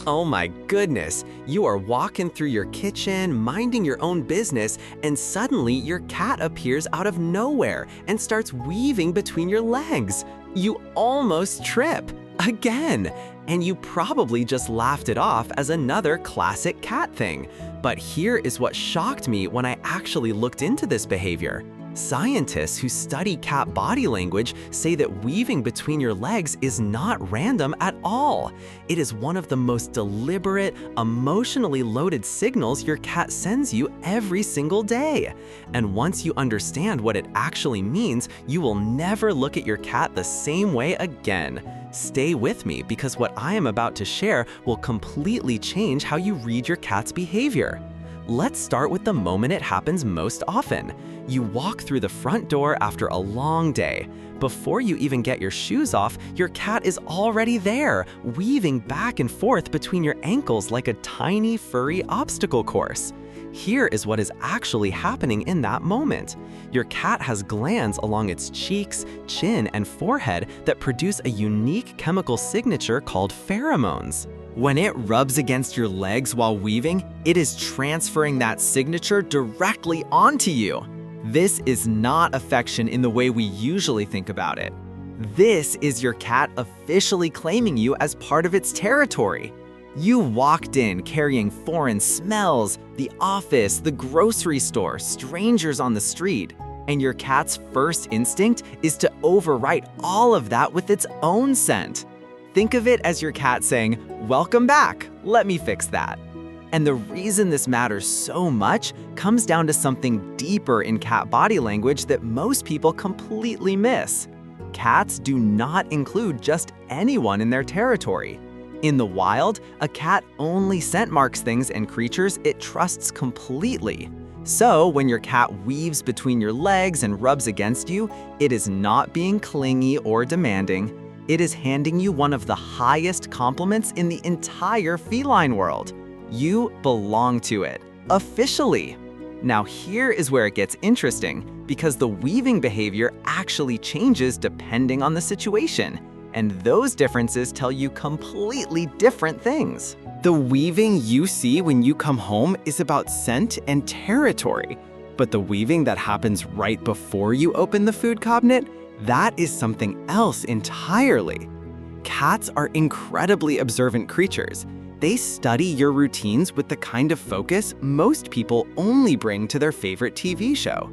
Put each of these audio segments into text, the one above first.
Oh my goodness, you are walking through your kitchen, minding your own business, and suddenly your cat appears out of nowhere and starts weaving between your legs. You almost trip. Again. And you probably just laughed it off as another classic cat thing. But here is what shocked me when I actually looked into this behavior. Scientists who study cat body language say that weaving between your legs is not random at all. It is one of the most deliberate, emotionally loaded signals your cat sends you every single day. And once you understand what it actually means, you will never look at your cat the same way again. Stay with me because what I am about to share will completely change how you read your cat's behavior. Let's start with the moment it happens most often. You walk through the front door after a long day. Before you even get your shoes off, your cat is already there, weaving back and forth between your ankles like a tiny, furry obstacle course. Here is what is actually happening in that moment. Your cat has glands along its cheeks, chin, and forehead that produce a unique chemical signature called pheromones. When it rubs against your legs while weaving, it is transferring that signature directly onto you. This is not affection in the way we usually think about it. This is your cat officially claiming you as part of its territory. You walked in carrying foreign smells, the office, the grocery store, strangers on the street, and your cat's first instinct is to overwrite all of that with its own scent. Think of it as your cat saying, "Welcome back, let me fix that." And the reason this matters so much comes down to something deeper in cat body language that most people completely miss. Cats do not include just anyone in their territory. In the wild, a cat only scent marks things and creatures it trusts completely. So when your cat weaves between your legs and rubs against you, it is not being clingy or demanding. It is handing you one of the highest compliments in the entire feline world. You belong to it, officially. Now here is where it gets interesting, because the weaving behavior actually changes depending on the situation. And those differences tell you completely different things. The weaving you see when you come home is about scent and territory. But the weaving that happens right before you open the food cabinet, that is something else entirely. Cats are incredibly observant creatures. They study your routines with the kind of focus most people only bring to their favorite TV show.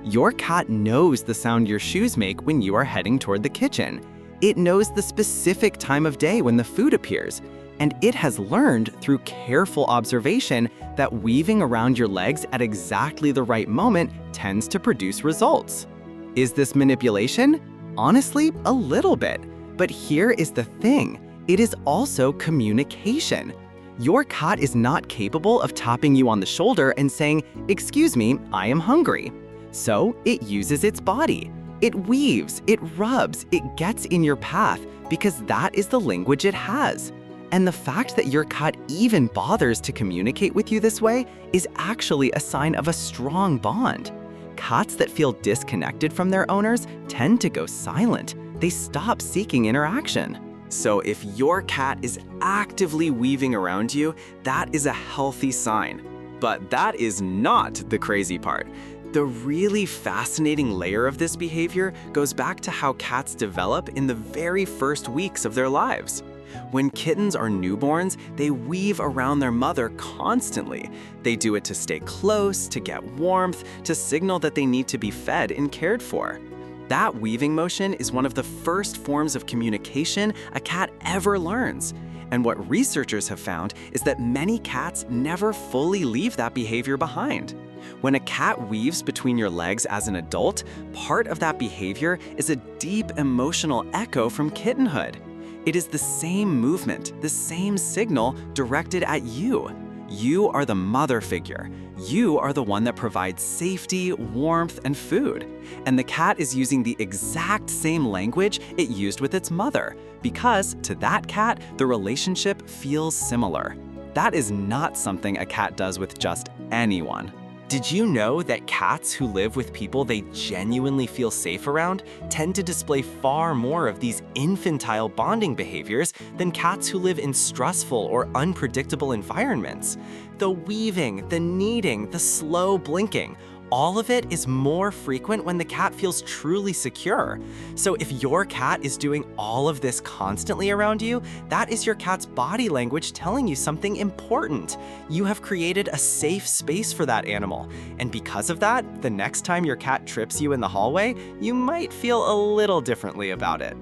Your cat knows the sound your shoes make when you are heading toward the kitchen. It knows the specific time of day when the food appears, and it has learned through careful observation that weaving around your legs at exactly the right moment tends to produce results. Is this manipulation? Honestly, a little bit. But here is the thing. It is also communication. Your cat is not capable of tapping you on the shoulder and saying, "Excuse me, I am hungry." So it uses its body. It weaves, it rubs, it gets in your path because that is the language it has. And the fact that your cat even bothers to communicate with you this way is actually a sign of a strong bond. Cats that feel disconnected from their owners tend to go silent. They stop seeking interaction. So if your cat is actively weaving around you, that is a healthy sign. But that is not the crazy part. The really fascinating layer of this behavior goes back to how cats develop in the very first weeks of their lives. When kittens are newborns, they weave around their mother constantly. They do it to stay close, to get warmth, to signal that they need to be fed and cared for. That weaving motion is one of the first forms of communication a cat ever learns. And what researchers have found is that many cats never fully leave that behavior behind. When a cat weaves between your legs as an adult, part of that behavior is a deep emotional echo from kittenhood. It is the same movement, the same signal directed at you. You are the mother figure. You are the one that provides safety, warmth, and food. And the cat is using the exact same language it used with its mother, because to that cat, the relationship feels similar. That is not something a cat does with just anyone. Did you know that cats who live with people they genuinely feel safe around tend to display far more of these infantile bonding behaviors than cats who live in stressful or unpredictable environments? The weaving, the kneading, the slow blinking, all of it is more frequent when the cat feels truly secure. So if your cat is doing all of this constantly around you, that is your cat's body language telling you something important. You have created a safe space for that animal. And because of that, the next time your cat trips you in the hallway, you might feel a little differently about it.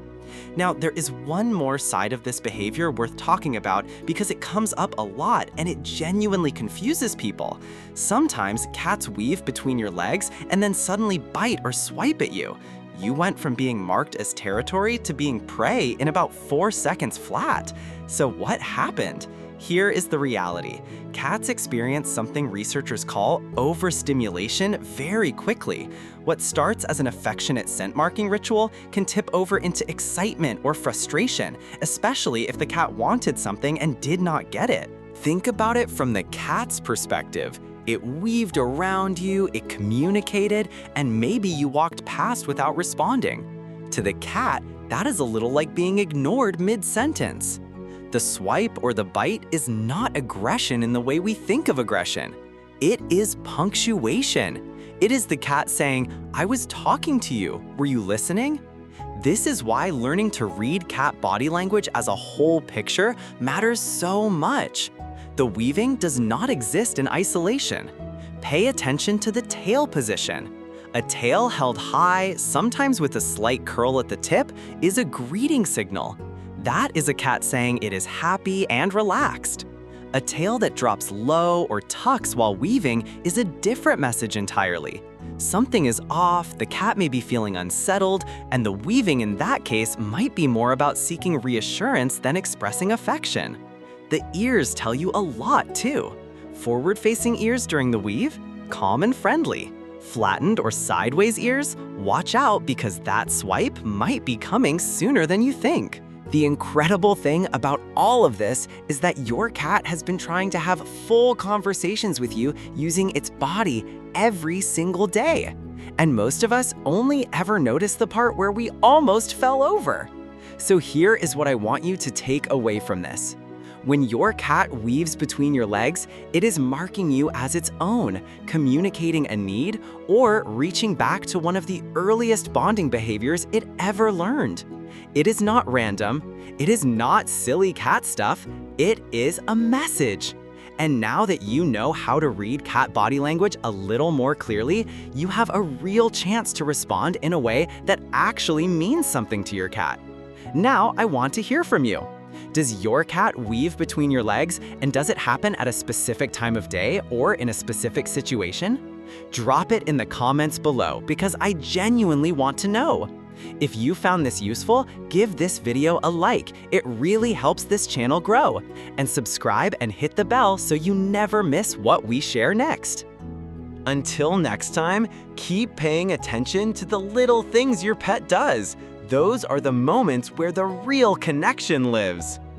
Now, there is one more side of this behavior worth talking about because it comes up a lot and it genuinely confuses people. Sometimes cats weave between your legs and then suddenly bite or swipe at you. You went from being marked as territory to being prey in about 4 seconds flat. So what happened? Here is the reality. Cats experience something researchers call overstimulation very quickly. What starts as an affectionate scent marking ritual can tip over into excitement or frustration, especially if the cat wanted something and did not get it. Think about it from the cat's perspective. It weaved around you, it communicated, and maybe you walked past without responding. To the cat, that is a little like being ignored mid-sentence. The swipe or the bite is not aggression in the way we think of aggression. It is punctuation. It is the cat saying, "I was talking to you. Were you listening?" This is why learning to read cat body language as a whole picture matters so much. The weaving does not exist in isolation. Pay attention to the tail position. A tail held high, sometimes with a slight curl at the tip, is a greeting signal. That is a cat saying it is happy and relaxed. A tail that drops low or tucks while weaving is a different message entirely. Something is off, the cat may be feeling unsettled, and the weaving in that case might be more about seeking reassurance than expressing affection. The ears tell you a lot too. Forward-facing ears during the weave? Calm and friendly. Flattened or sideways ears? Watch out because that swipe might be coming sooner than you think. The incredible thing about all of this is that your cat has been trying to have full conversations with you using its body every single day. And most of us only ever notice the part where we almost fell over. So here is what I want you to take away from this. When your cat weaves between your legs, it is marking you as its own, communicating a need, or reaching back to one of the earliest bonding behaviors it ever learned. It is not random. It is not silly cat stuff. It is a message. And now that you know how to read cat body language a little more clearly, you have a real chance to respond in a way that actually means something to your cat. Now I want to hear from you. Does your cat weave between your legs, and does it happen at a specific time of day or in a specific situation? Drop it in the comments below because I genuinely want to know. If you found this useful, give this video a like. It really helps this channel grow. And subscribe and hit the bell so you never miss what we share next. Until next time, keep paying attention to the little things your pet does. Those are the moments where the real connection lives.